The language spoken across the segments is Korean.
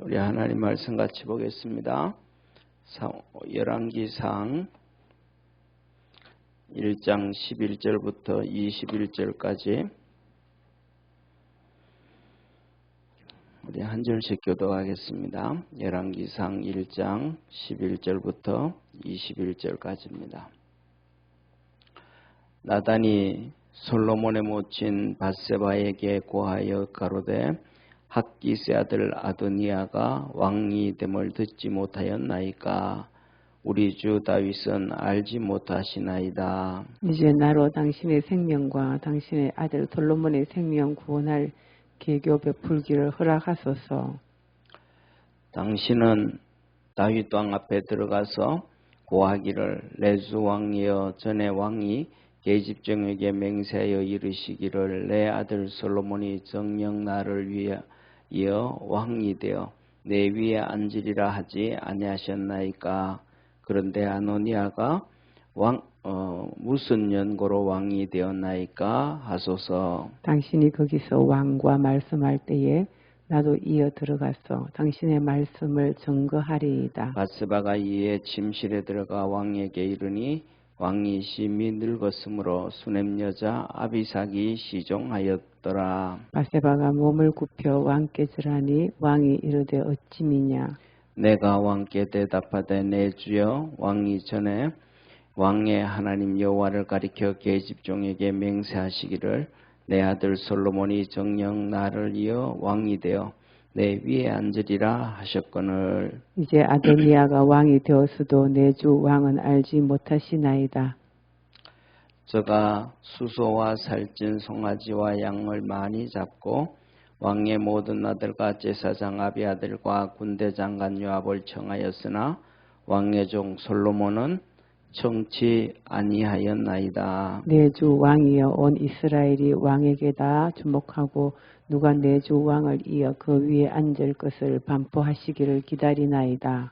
우리 하나님 말씀 같이 보겠습니다. 열왕기상 1장 11절부터 21절까지 우리 한 절씩 교독하겠습니다. 열왕기상 1장 11절부터 21절까지입니다. 나단이 솔로몬의 모친 밧세바에게 고하여 가로되 학기스 아들 아도니아가 왕이 됨을 듣지 못하였나이까 우리 주 다윗은 알지 못하시나이다. 이제 나로 당신의 생명과 당신의 아들 솔로몬의 생명 구원할 계교 베풀기를 허락하소서. 당신은 다윗 왕 앞에 들어가서 고하기를 내 주 왕이여 전에 왕이 계집종에게 맹세하여 이르시기를 내 아들 솔로몬이 정녕 나를 위하여 왕이 되어 내 위에 앉으리라 하지 아니하셨나이까. 그런데 아도니아가 무슨 연고로 왕이 되었나이까 하소서. 당신이 거기서 왕과 말씀할 때에 나도 이어 들어가서 당신의 말씀을 증거하리이다. 밧세바가 이에 침실에 들어가 왕에게 이르니 왕이 심히 늙었으므로 수냄 여자 아비삭이 시종하였더라. 밧세바가 몸을 굽혀 왕께 절하니 왕이 이르되 어찌미냐. 내가 왕께 대답하되 내 주여 왕이 전에 왕의 하나님 여호와를 가리켜 계집종에게 맹세하시기를 내 아들 솔로몬이 정녕 나를 이어 왕이 되어 내 위에 앉으리라 하셨거늘. 이제 아도니아가 왕이 되었어도 내 주 왕은 알지 못하시나이다. 저가 수소와 살찐 송아지와 양을 많이 잡고 왕의 모든 아들과 제사장 아비아들과 군대 장관 요압을 청하였으나 왕의 종 솔로몬은 청치 아니하였나이다. 내 주 왕이여 온 이스라엘이 왕에게 다 주목하고 누가 내 주 왕을 이어 그 위에 앉을 것을 반포하시기를 기다리나이다.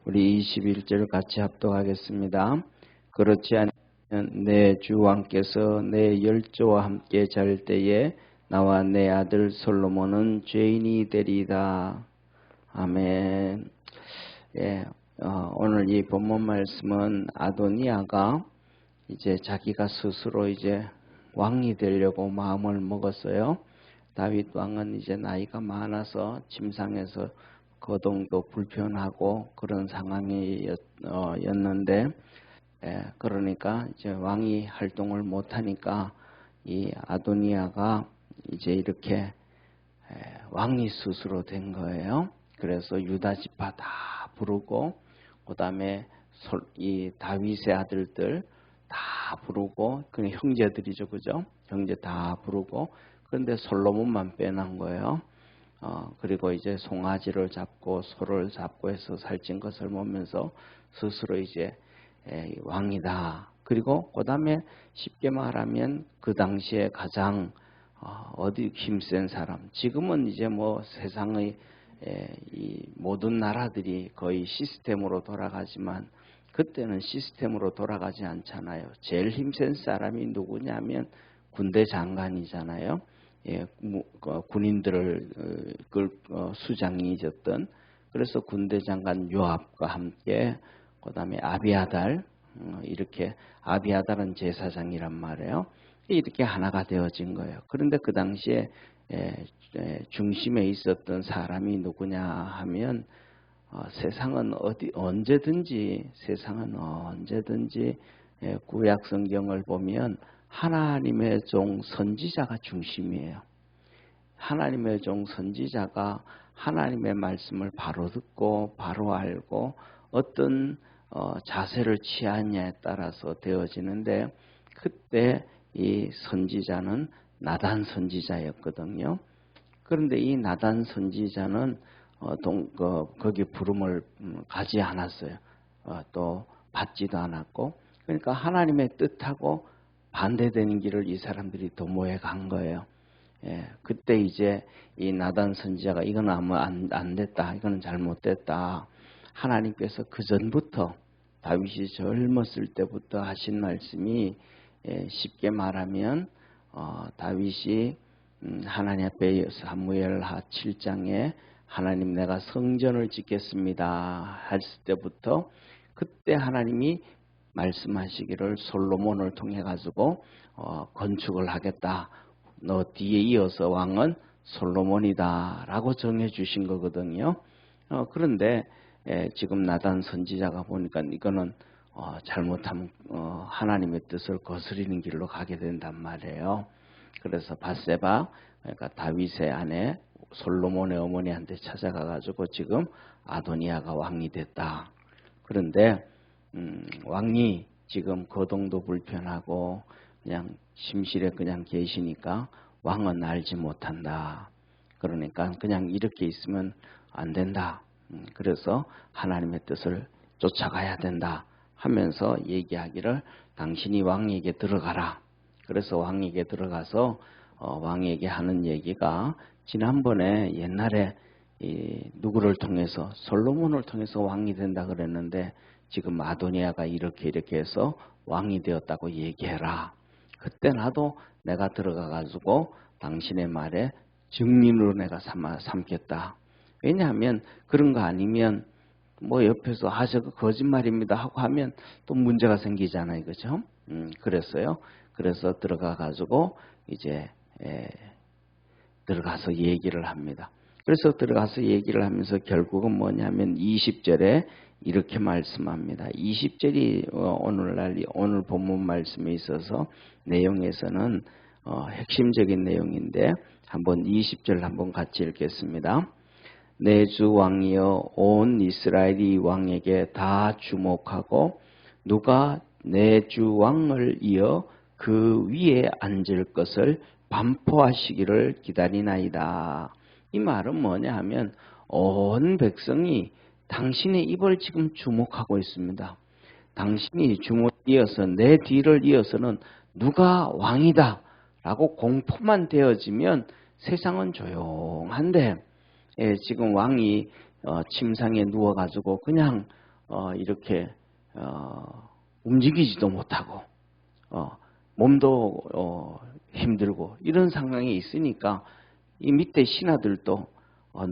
우리 21절 같이 합독하겠습니다. 그렇지 않으면 내 주 왕께서 내 열조와 함께 잘 때에 나와 내 아들 솔로몬은 죄인이 되리이다. 아멘. 예, 오늘 이 본문 말씀은 아도니아가 이제 자기가 스스로 이제 왕이 되려고 마음을 먹었어요. 다윗 왕은 이제 나이가 많아서 침상에서 거동도 불편하고 그런 상황이었는데, 그러니까 이제 왕이 활동을 못하니까 이 아도니아가 이제 이렇게 왕이 스스로 된 거예요. 그래서 유다 지파 다 부르고 그 다음에 이 다윗의 아들들 다 부르고 그 형제들이죠, 그죠? 형제 다 부르고 그런데 솔로몬만 빼놓은 거예요. 그리고 이제 송아지를 잡고 소를 잡고 해서 살찐 것을 먹으면서 스스로 이제 왕이다. 그리고 그 다음에 쉽게 말하면 그 당시에 가장 어디 힘센 사람. 지금은 이제 뭐 세상의 이 모든 나라들이 거의 시스템으로 돌아가지만 그때는 시스템으로 돌아가지 않잖아요. 제일 힘센 사람이 누구냐면 군대 장관이잖아요. 군인들을 수장이었던. 그래서 군대 장관 요압과 함께 그 다음에 아비아달, 이렇게 아비아달은 제사장이란 말이에요. 이렇게 하나가 되어진 거예요. 그런데 그 당시에 중심에 있었던 사람이 누구냐 하면 세상은 언제든지 구약 성경을 보면 하나님의 종 선지자가 중심이에요. 하나님의 종 선지자가 하나님의 말씀을 바로 듣고 바로 알고 어떤 자세를 취하냐에 따라서 되어지는데 그때 이 선지자는 나단 선지자였거든요. 그런데 이 나단 선지자는 거기 부름을 가지 않았어요. 또 받지도 않았고, 그러니까 하나님의 뜻하고 반대되는 길을 이 사람들이 도모해 간 거예요. 그때 이제 이 나단 선지자가 이건 아무 안 됐다, 이거는 잘못됐다. 하나님께서 그 전부터 다윗이 젊었을 때부터 하신 말씀이 쉽게 말하면 다윗이 하나님 앞에 사무엘하 7장에 하나님 내가 성전을 짓겠습니다 했을 때부터 그때 하나님이 말씀하시기를 솔로몬을 통해 가지고 건축을 하겠다. 너 뒤에 이어서 왕은 솔로몬이다 라고 정해 주신 거거든요. 그런데 지금 나단 선지자가 보니까 이거는 잘못하면 하나님의 뜻을 거스리는 길로 가게 된단 말이에요. 그래서 밧세바 그러니까 다윗의 아내 솔로몬의 어머니한테 찾아가 가지고 지금 아도니아가 왕이 됐다. 그런데 왕이 지금 거동도 불편하고 그냥 심실에 그냥 계시니까 왕은 알지 못한다. 그러니까 그냥 이렇게 있으면 안 된다. 그래서 하나님의 뜻을 쫓아가야 된다 하면서 얘기하기를 당신이 왕에게 들어가라. 그래서 왕에게 들어가서 왕에게 하는 얘기가 지난번에 옛날에 누구를 통해서 솔로몬을 통해서 왕이 된다 그랬는데 지금 아도니아가 이렇게 해서 왕이 되었다고 얘기해라. 그때 나도 내가 들어가 가지고 당신의 말에 증인으로 내가 삼겠다. 왜냐하면 그런 거 아니면 뭐 옆에서 저거 거짓말입니다 하고 하면 또 문제가 생기잖아요. 그죠? 그랬어요. 그래서 들어가 가지고 이제 들어가서 얘기를 합니다. 그래서 들어가서 얘기를 하면서 결국은 뭐냐면 20절에 이렇게 말씀합니다. 20절이 오늘 본문 말씀에 있어서 내용에서는 핵심적인 내용인데 한번 20절 한번 같이 읽겠습니다. 내 주 왕이여 온 이스라엘이 왕에게 다 주목하고 누가 내 주 왕을 이어 그 위에 앉을 것을 반포하시기를 기다리나이다. 이 말은 뭐냐 하면 온 백성이 당신의 입을 지금 주목하고 있습니다. 당신이 이어서 내 뒤를 이어서는 누가 왕이다 라고 공포만 되어지면 세상은 조용한데 지금 왕이 침상에 누워가지고 그냥 이렇게 움직이지도 못하고 몸도 힘들고 이런 상황에 있으니까 이 밑에 신하들도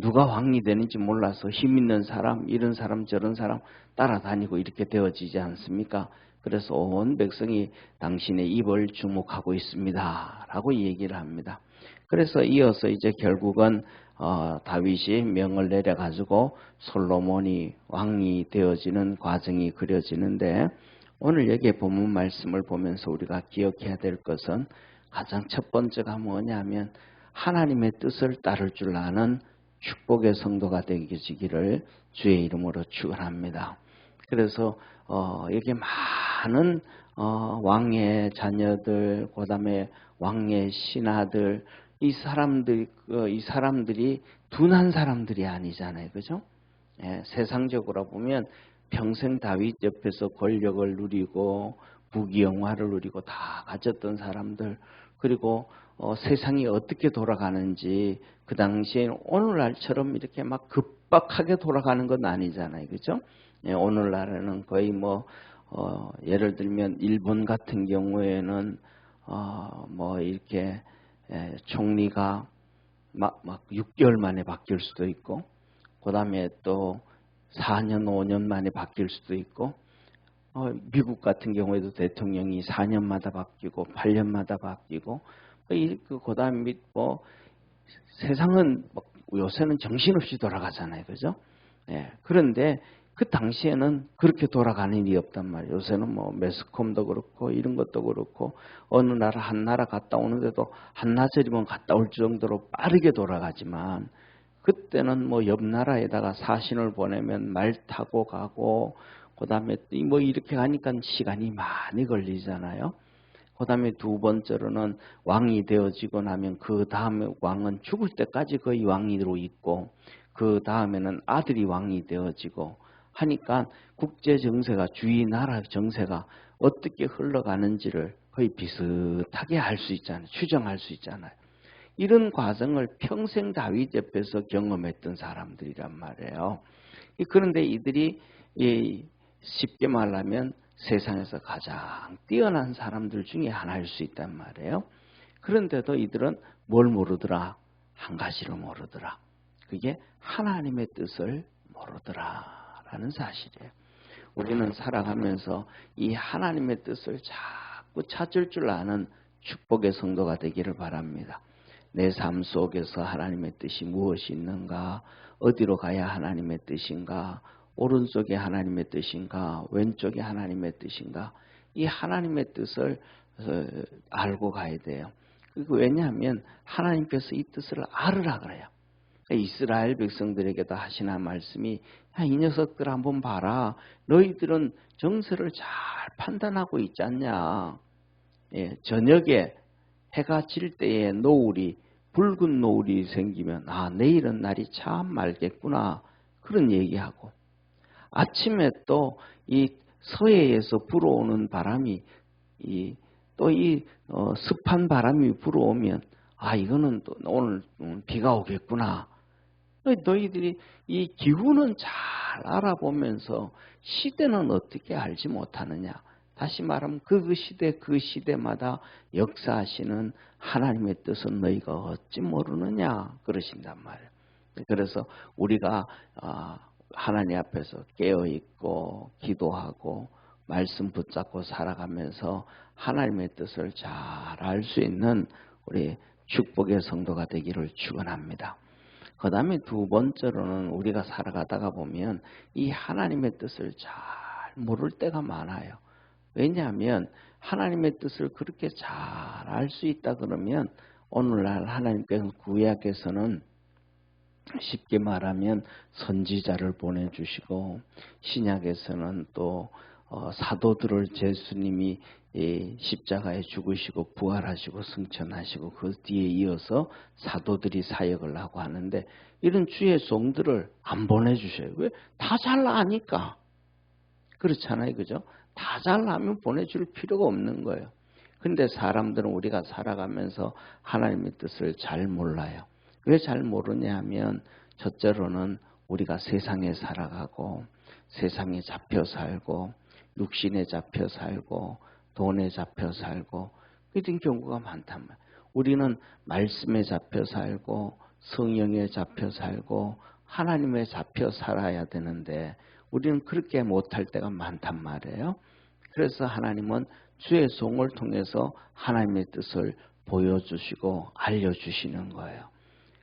누가 왕이 되는지 몰라서 힘 있는 사람, 이런 사람, 저런 사람 따라다니고 이렇게 되어지지 않습니까? 그래서 온 백성이 당신의 입을 주목하고 있습니다. 라고 얘기를 합니다. 그래서 이어서 이제 결국은 다윗이 명을 내려가지고 솔로몬이 왕이 되어지는 과정이 그려지는데 오늘 여기에 본문 말씀을 보면서 우리가 기억해야 될 것은 가장 첫 번째가 뭐냐면 하나님의 뜻을 따를 줄 아는 축복의 성도가 되기를 주의 이름으로 축원합니다. 그래서 여기 많은 왕의 자녀들, 그다음에 왕의 신하들, 이 사람들이 둔한 사람들이 아니잖아요, 그죠? 세상적으로 보면 평생 다윗 옆에서 권력을 누리고 부귀영화를 누리고 다 가졌던 사람들, 그리고 세상이 어떻게 돌아가는지 그 당시에 오늘날처럼 이렇게 막 급박하게 돌아가는 건 아니잖아요, 그죠? 오늘날에는 거의 예를 들면 일본 같은 경우에는 이렇게 총리가 막 6개월 만에 바뀔 수도 있고, 그 다음에 또 4년, 5년 만에 바뀔 수도 있고, 미국 같은 경우에도 대통령이 4년마다 바뀌고, 8년마다 바뀌고, 그 다음에 세상은 요새는 정신없이 돌아가잖아요, 그죠? 그런데 그 당시에는 그렇게 돌아가는 일이 없단 말이에요. 요새는 매스컴도 그렇고 이런 것도 그렇고 어느 나라 한 나라 갔다 오는데도 한나절이면 갔다 올 정도로 빠르게 돌아가지만 그때는 옆 나라에다가 사신을 보내면 말 타고 가고 그 다음에 이렇게 가니까 시간이 많이 걸리잖아요. 그 다음에 두 번째로는 왕이 되어지고 나면 그 다음에 왕은 죽을 때까지 거의 왕으로 있고 그 다음에는 아들이 왕이 되어지고 하니까 국제 정세가 주위 나라 정세가 어떻게 흘러가는지를 거의 비슷하게 알 수 있잖아요. 추정할 수 있잖아요. 이런 과정을 평생 다윗 옆에서 경험했던 사람들이란 말이에요. 그런데 이들이 쉽게 말하면 세상에서 가장 뛰어난 사람들 중에 하나일 수 있단 말이에요. 그런데도 이들은 뭘 모르더라? 한 가지를 모르더라. 그게 하나님의 뜻을 모르더라라는 사실이에요. 우리는 살아가면서 이 하나님의 뜻을 자꾸 찾을 줄 아는 축복의 성도가 되기를 바랍니다. 내 삶 속에서 하나님의 뜻이 무엇이 있는가, 어디로 가야 하나님의 뜻인가, 오른쪽에 하나님의 뜻인가, 왼쪽에 하나님의 뜻인가, 이 하나님의 뜻을 알고 가야 돼요. 그리고 왜냐하면 하나님께서 이 뜻을 알으라 그래요. 이스라엘 백성들에게도 하시는 말씀이, 야, 이 녀석들 한번 봐라. 너희들은 정세를 잘 판단하고 있지 않냐. 예, 저녁에 해가 질 때에 노을이, 붉은 노을이 생기면 내일은 날이 참 맑겠구나. 그런 얘기하고, 아침에 또 이 서해에서 불어오는 바람이 또 습한 바람이 불어오면 이거는 또 오늘 비가 오겠구나. 너희들이 이 기후는 잘 알아보면서 시대는 어떻게 알지 못하느냐. 다시 말하면 그 시대마다 역사하시는 하나님의 뜻은 너희가 어찌 모르느냐 그러신단 말이에요. 그래서 우리가 하나님 앞에서 깨어있고 기도하고 말씀 붙잡고 살아가면서 하나님의 뜻을 잘 알 수 있는 우리 축복의 성도가 되기를 축원합니다. 그 다음에 두 번째로는 우리가 살아가다가 보면 이 하나님의 뜻을 잘 모를 때가 많아요. 왜냐하면 하나님의 뜻을 그렇게 잘 알 수 있다 그러면 오늘날 하나님께서 구약에서는 쉽게 말하면 선지자를 보내주시고 신약에서는 또 사도들을 예수님이 십자가에 죽으시고 부활하시고 승천하시고 그 뒤에 이어서 사도들이 사역을 하고 하는데 이런 주의 종들을 안 보내주셔요. 왜? 다 잘 아니까. 그렇잖아요. 그죠? 다 잘 아면 보내줄 필요가 없는 거예요. 근데 사람들은 우리가 살아가면서 하나님의 뜻을 잘 몰라요. 왜 잘 모르냐 하면 첫째로는 우리가 세상에 살아가고 세상에 잡혀 살고 육신에 잡혀 살고 돈에 잡혀 살고 이런 경우가 많단 말이에요. 우리는 말씀에 잡혀 살고 성령에 잡혀 살고 하나님에 잡혀 살아야 되는데 우리는 그렇게 못할 때가 많단 말이에요. 그래서 하나님은 주의 종을 통해서 하나님의 뜻을 보여주시고 알려주시는 거예요.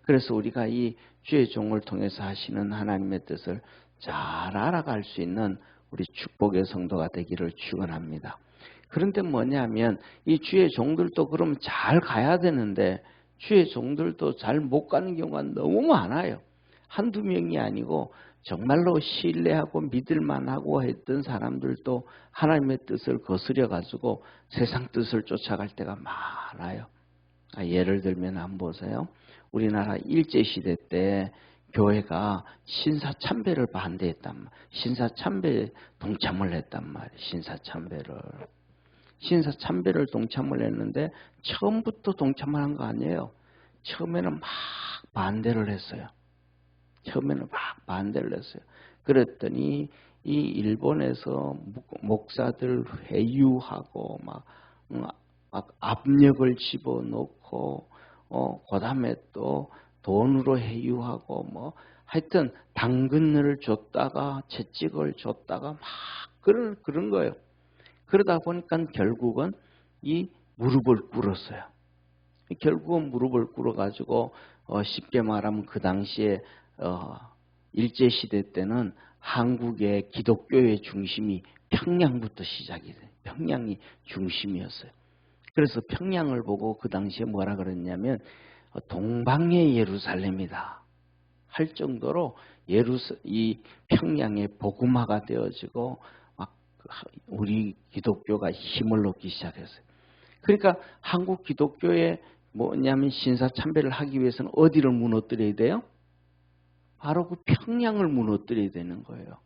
그래서 우리가 이 주의 종을 통해서 하시는 하나님의 뜻을 잘 알아갈 수 있는 우리 축복의 성도가 되기를 축원합니다. 그런데 뭐냐면 이 주의 종들도 그럼 잘 가야 되는데 주의 종들도 잘 못 가는 경우가 너무 많아요. 한두 명이 아니고 정말로 신뢰하고 믿을만하고 했던 사람들도 하나님의 뜻을 거스려 가지고 세상 뜻을 쫓아갈 때가 많아요. 예를 들면 한번 보세요. 우리나라 일제시대 때 교회가 신사참배를 반대했단 말이에요. 신사참배에 동참을 했단 말이에요. 신사참배를 동참을 했는데 처음부터 동참을 한 거 아니에요. 처음에는 막 반대를 했어요. 그랬더니 이 일본에서 목사들 회유하고 막 압력을 집어넣고 그 다음에 또 돈으로 회유하고 하여튼 당근을 줬다가 채찍을 줬다가 막 그런 거예요. 그러다 보니까 결국은 이 무릎을 꿇었어요. 결국은 무릎을 꿇어가지고 쉽게 말하면 그 당시에 일제시대 때는 한국의 기독교의 중심이 평양부터 시작이 돼요. 평양이 중심이었어요. 그래서 평양을 보고 그 당시에 뭐라 그랬냐면 동방의 예루살렘이다 할 정도로 이 평양의 복음화가 되어지고 막 우리 기독교가 힘을 얻기 시작했어요. 그러니까 한국 기독교에 뭐냐면 신사참배를 하기 위해서는 어디를 무너뜨려야 돼요? 바로 그 평양을 무너뜨려야 되는 거예요.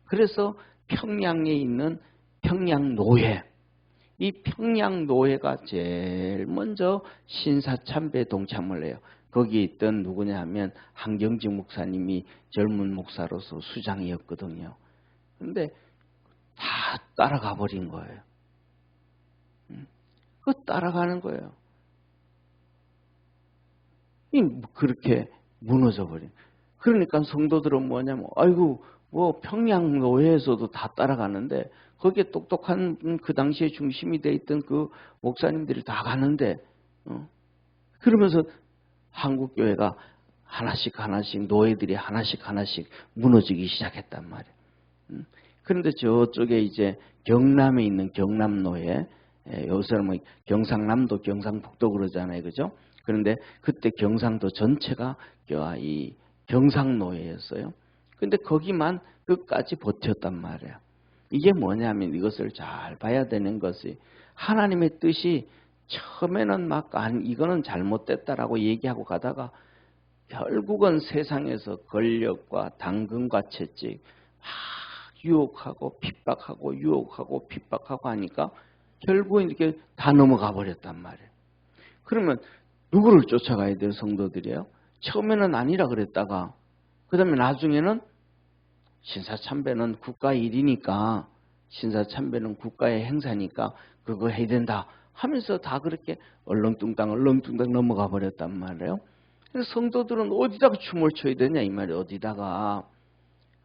그래서 평양에 있는 평양노회, 이 평양노회가 제일 먼저 신사참배에 동참을 해요. 거기 있던 누구냐 하면 한경직 목사님이 젊은 목사로서 수장이었거든요. 그런데 다 따라가 버린 거예요. 그 따라가는 거예요. 그렇게 무너져 버린. 그러니까 성도들은 뭐냐면 아이고 뭐 평양 노회에서도 다 따라가는데 거기에 똑똑한 그 당시에 중심이 돼 있던 그 목사님들이 다 가는데 그러면서 한국 교회가 하나씩 노예들이 하나씩 무너지기 시작했단 말이에요. 그런데 저쪽에 이제 경남에 있는 경남노예, 요새는 뭐 경상남도, 경상북도 그러잖아요, 그죠? 그런데 그때 경상도 전체가 이 경상노예였어요. 근데 거기만 끝까지 버텼단 말이에요. 이게 뭐냐면 이것을 잘 봐야 되는 것이 하나님의 뜻이 처음에는 막 이거는 잘못됐다라고 얘기하고 가다가 결국은 세상에서 권력과 당근과 채찍 막 유혹하고 핍박하고 하니까 결국은 이렇게 다 넘어가 버렸단 말이에요. 그러면 누구를 쫓아가야 돼요? 성도들이요. 처음에는 아니라 그랬다가 그 다음에 나중에는 신사참배는 국가의 일이니까 신사참배는 국가의 행사니까 그거 해야 된다 하면서 다 그렇게 얼렁뚱땅 넘어가 버렸단 말이에요. 그래서 성도들은 어디다가 춤을 춰야 되냐 이 말이에요. 어디다가.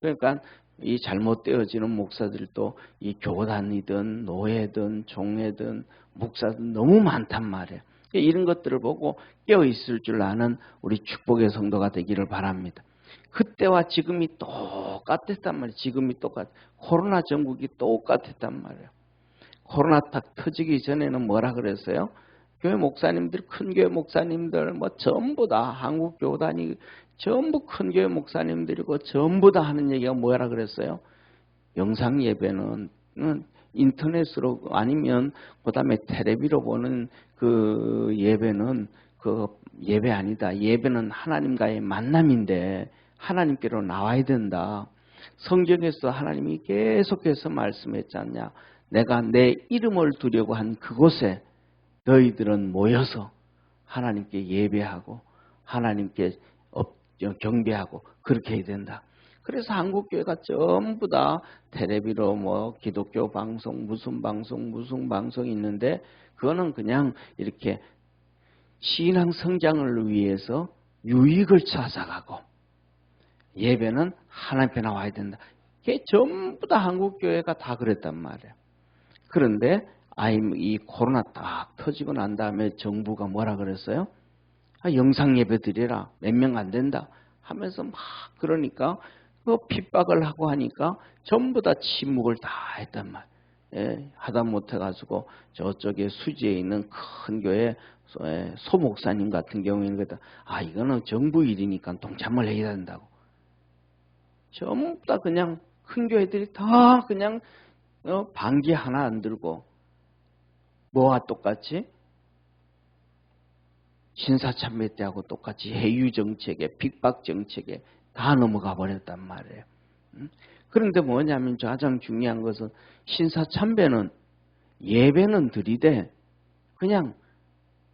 그러니까 이 잘못되어지는 목사들도 이 교단이든 노예든 종회든 목사든 너무 많단 말이에요. 이런 것들을 보고 깨어있을 줄 아는 우리 축복의 성도가 되기를 바랍니다. 그때와 지금이 똑같았단 말이에요. 지금이 똑같. 코로나 전국이 똑같았단 말이에요. 코로나 딱 터지기 전에는 뭐라 그랬어요? 교회 목사님들, 큰 교회 목사님들 뭐 전부 다 한국 교단이 전부 큰 교회 목사님들이고 전부 다 하는 얘기가 뭐라 그랬어요? 영상 예배는 인터넷으로 아니면 그다음에 텔레비로 보는 그 예배는 그 예배 아니다. 예배는 하나님과의 만남인데 하나님께로 나와야 된다. 성경에서 하나님이 계속해서 말씀했지 않냐. 내가 내 이름을 두려고 한 그곳에 너희들은 모여서 하나님께 예배하고 하나님께 경배하고 그렇게 해야 된다. 그래서 한국교회가 전부 다 텔레비로 뭐 기독교 방송 무슨 방송이 있는데 그거는 그냥 이렇게 신앙 성장을 위해서 유익을 찾아가고 예배는 하나님께 나와야 된다. 이게 전부 다 한국교회가 다 그랬단 말이에요. 그런데 이 코로나 딱 터지고 난 다음에 정부가 뭐라 그랬어요? 영상 예배 드리라. 몇 명 안 된다. 하면서 막 그러니까 그 핍박을 하고 하니까 전부 다 침묵을 다 했단 말이에요. 예, 하다 못해가지고 저쪽에 수지에 있는 큰 교회 소목사님 같은 경우에는 이거는 정부 일이니까 동참을 해야 된다고. 전부 다 그냥 큰 교회들이 다 그냥 반기 하나 안 들고 뭐와 똑같이 신사참배 때하고 똑같이 해유 정책에 핍박 정책에 다 넘어가 버렸단 말이에요. 그런데 뭐냐면 가장 중요한 것은 신사참배는 예배는 드리되 그냥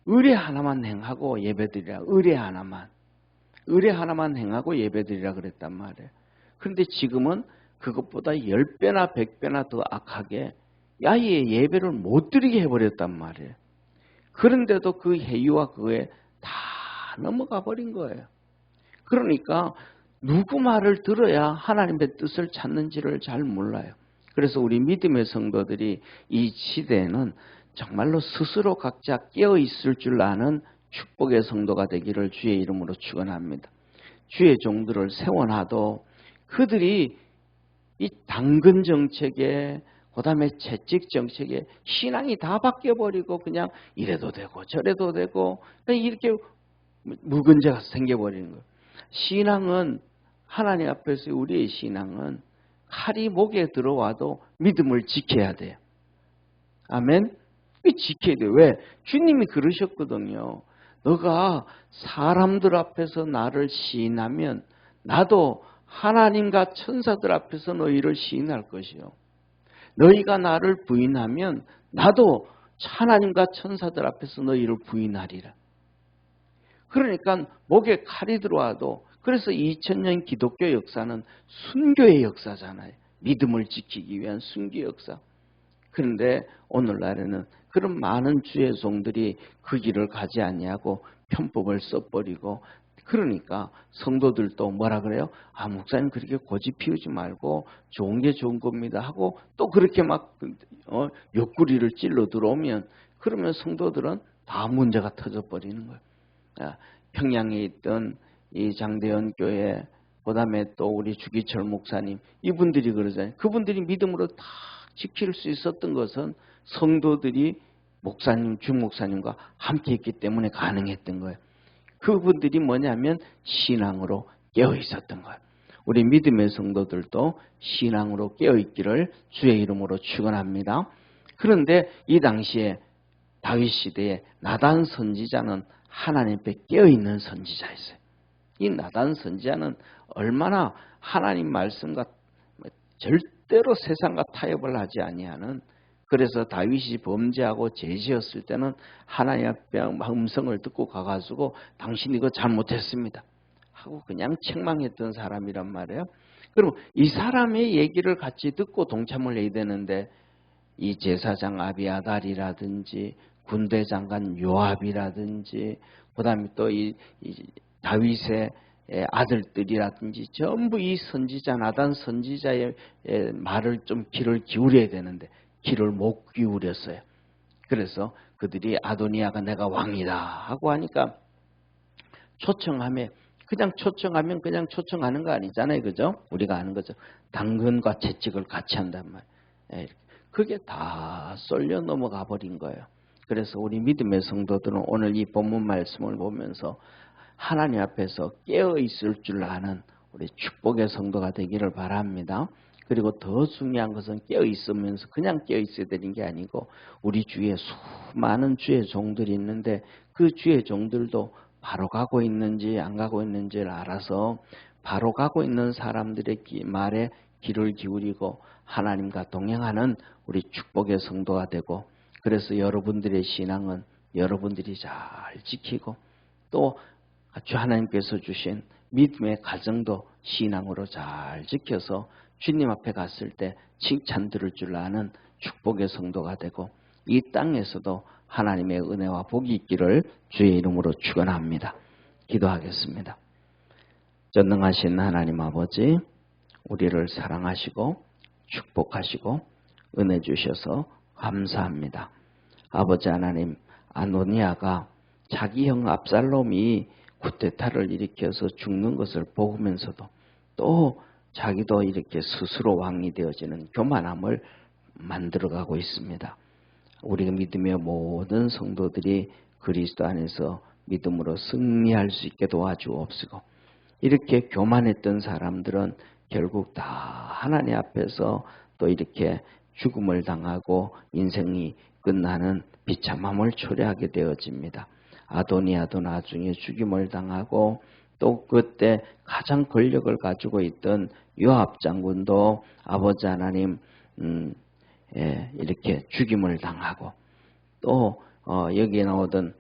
의례 하나만 행하고 예배드리라. 의례 하나만 행하고 예배드리라 그랬단 말이에요. 그런데 지금은 그것보다 10배나 100배나 더 악하게 아예 예배를 못 드리게 해버렸단 말이에요. 그런데도 그 해유와 그에 다 넘어가 버린 거예요. 그러니까 누구 말을 들어야 하나님의 뜻을 찾는지를 잘 몰라요. 그래서 우리 믿음의 성도들이 이 시대에는 정말로 스스로 각자 깨어있을 줄 아는 축복의 성도가 되기를 주의 이름으로 축원합니다. 주의 종들을 세워놔도 그들이 이 당근 정책에 그다음에 채찍 정책에 신앙이 다 바뀌어버리고 그냥 이래도 되고 저래도 되고 이렇게 묵은제가 생겨버리는 거예요. 신앙은 하나님 앞에서 우리의 신앙은 칼이 목에 들어와도 믿음을 지켜야 돼요. 아멘? 지켜야 돼요. 왜? 주님이 그러셨거든요. 너가 사람들 앞에서 나를 시인하면 나도 하나님과 천사들 앞에서 너희를 시인할 것이요. 너희가 나를 부인하면 나도 하나님과 천사들 앞에서 너희를 부인하리라. 그러니까 목에 칼이 들어와도 그래서 2000년 기독교 역사는 순교의 역사잖아요. 믿음을 지키기 위한 순교 역사. 그런데 오늘날에는 그런 많은 주의 종들이 그 길을 가지 아니하고 편법을 써버리고 그러니까 성도들도 뭐라 그래요? 아, 목사님 그렇게 고집 피우지 말고 좋은 게 좋은 겁니다 하고 또 그렇게 막 옆구리를 찔러 들어오면 그러면 성도들은 다 문제가 터져버리는 거예요. 평양에 있던 이 장대현 교회, 그 다음에 또 우리 주기철 목사님, 이분들이 그러잖아요. 그분들이 믿음으로 다 지킬 수 있었던 것은 성도들이 목사님, 주목사님과 함께 있기 때문에 가능했던 거예요. 그분들이 뭐냐면 신앙으로 깨어 있었던 거예요. 우리 믿음의 성도들도 신앙으로 깨어 있기를 주의 이름으로 축원합니다. 그런데 이 당시에 다윗 시대에 나단 선지자는 하나님 앞에 깨어 있는 선지자였어요. 이 나단 선지자는 얼마나 하나님 말씀과 절대로 세상과 타협을 하지 아니하는, 그래서 다윗이 범죄하고 죄지었을 때는 하나님 앞에 음성을 듣고 가가지고 당신 이거 잘못했습니다 하고 그냥 책망했던 사람이란 말이에요. 그럼 이 사람의 얘기를 같이 듣고 동참을 해야 되는데 이 제사장 아비아달이라든지 군대 장관 요압이라든지 그다음에 또 이 다윗의 아들들이라든지 전부 이 선지자 나단 선지자의 말을 좀 귀를 기울여야 되는데 귀를 못 기울였어요. 그래서 그들이 아도니아가 내가 왕이다 하고 하니까 초청하면 그냥 초청하는 거 아니잖아요. 그죠? 우리가 아는 거죠. 당근과 채찍을 같이 한단 말이에요. 그게 다 쏠려 넘어가 버린 거예요. 그래서 우리 믿음의 성도들은 오늘 이 본문 말씀을 보면서 하나님 앞에서 깨어 있을 줄 아는 우리 축복의 성도가 되기를 바랍니다. 그리고 더 중요한 것은 깨어 있으면서 그냥 깨어 있어야 되는 게 아니고 우리 주위에 수많은 주의 종들이 있는데 그 주의 종들도 바로 가고 있는지 안 가고 있는지를 알아서 바로 가고 있는 사람들의 말에 귀를 기울이고 하나님과 동행하는 우리 축복의 성도가 되고, 그래서 여러분들의 신앙은 여러분들이 잘 지키고 또 주 하나님께서 주신 믿음의 가정도 신앙으로 잘 지켜서 주님 앞에 갔을 때 칭찬 들을 줄 아는 축복의 성도가 되고 이 땅에서도 하나님의 은혜와 복이 있기를 주의 이름으로 축원합니다. 기도하겠습니다. 전능하신 하나님 아버지, 우리를 사랑하시고 축복하시고 은혜 주셔서 감사합니다. 아버지 하나님, 아도니아가 자기 형 압살롬이 쿠데타를 일으켜서 죽는 것을 보면서도 또 자기도 이렇게 스스로 왕이 되어지는 교만함을 만들어가고 있습니다. 우리 믿음의 모든 성도들이 그리스도 안에서 믿음으로 승리할 수 있게 도와주옵시고, 이렇게 교만했던 사람들은 결국 다 하나님 앞에서 또 이렇게 죽음을 당하고 인생이 끝나는 비참함을 초래하게 되어집니다. 아도니아도 나중에 죽임을 당하고 또 그때 가장 권력을 가지고 있던 요압 장군도 아버지 하나님 이렇게 죽임을 당하고 또 여기에 나오던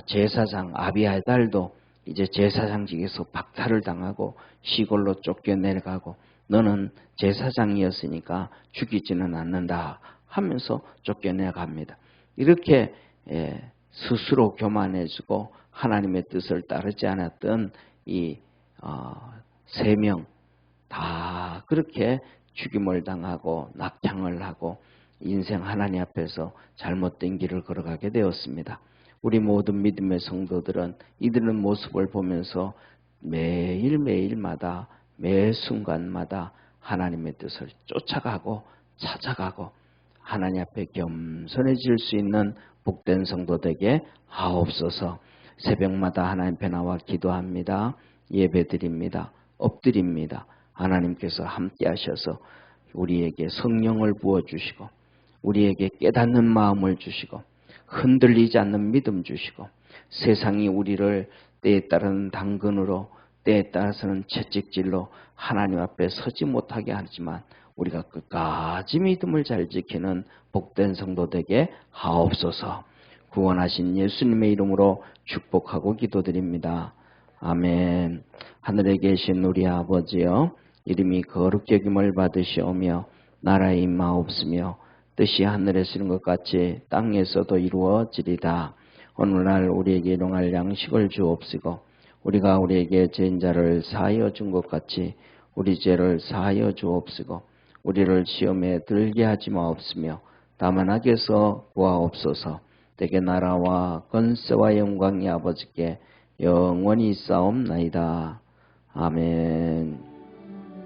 제사장 아비아달도 이제 제사장직에서 박탈을 당하고 시골로 쫓겨내려가고 너는 제사장이었으니까 죽이지는 않는다 하면서 쫓겨내갑니다. 이렇게 스스로 교만해지고 하나님의 뜻을 따르지 않았던 이 3명 다 그렇게 죽임을 당하고 낙향을 하고 인생 하나님 앞에서 잘못된 길을 걸어가게 되었습니다. 우리 모든 믿음의 성도들은 이들의 모습을 보면서 매일매일마다 매 순간마다 하나님의 뜻을 쫓아가고 찾아가고 하나님 앞에 겸손해질 수 있는 복된 성도 되게 하옵소서. 새벽마다 하나님 앞에 나와 기도합니다. 예배드립니다. 엎드립니다. 하나님께서 함께 하셔서 우리에게 성령을 부어주시고 우리에게 깨닫는 마음을 주시고 흔들리지 않는 믿음 주시고 세상이 우리를 때에 따른 당근으로 때에 따라서는 채찍질로 하나님 앞에 서지 못하게 하지만 우리가 끝까지 믿음을 잘 지키는 복된 성도 되게 하옵소서. 구원하신 예수님의 이름으로 축복하고 기도드립니다. 아멘. 하늘에 계신 우리 아버지여, 이름이 거룩히 여김을 받으시오며 나라의 임하옵시며 뜻이 하늘에서 이룬 것 같이 땅에서도 이루어지리다. 오늘날 우리에게 일용할 양식을 주옵시고 우리가 우리에게 죄인자를 사하여 준 것 같이 우리 죄를 사하여 주옵시고 우리를 시험에 들게 하지 마옵시며 다만 악에서 구하옵소서. 대개 나라와 권세와 영광이 아버지께 영원히 있사옵나이다. 아멘.